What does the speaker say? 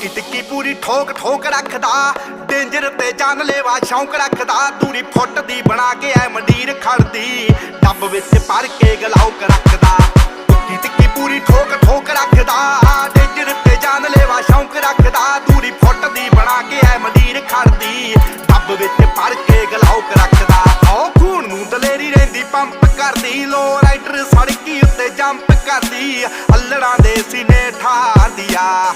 ਟਿੱਕੀ ਟਿੱਕੀ ਪੂਰੀ ਠੋਕ ਠੋਕ ਰੱਖਦਾ, ਡੇਂਜਰ ਤੇ ਜਾਨਲੇਵਾ ਸ਼ੌਂਕ ਰੱਖਦਾ। ਦੂਰੀ ਫੁੱਟ ਦੀ ਬਣਾ ਕੇ ਐ ਮੰਡੀਰ ਖੜਦੀ, ਡੱਬ ਵਿੱਚ ਭਰ ਕੇ ਗਲਾਉਕ ਰੱਖਦਾ। ਟਿੱਕੀ ਟਿੱਕੀ ਪੂਰੀ ਠੋਕ ਠੋਕ ਰੱਖਦਾ, ਡੇਂਜਰ ਤੇ ਜਾਨਲੇਵਾ ਸ਼ੌਂਕ ਰੱਖਦਾ। ਦੂਰੀ ਫੁੱਟ ਦੀ ਬਣਾ ਕੇ ਐ ਮੰਡੀਰ ਖੜਦੀ, ਡੱਬ ਵਿੱਚ ਭਰ ਕੇ ਗਲਾਉਕ ਰੱਖਦਾ। ਓ ਖੂਨ ਨੂੰ ਦਲੇਰੀ ਰਹਿੰਦੀ ਪੰਪ ਕਰਦੀ, ਲੋ ਰਾਈਡਰ ਸੜਕੀ ਉੱਤੇ ਜੰਪ ਕਰਦੀ। ਅੱਲੜਾਂ ਦੇ ਸੀਨੇ ਠਾਰਦੀ ਆ।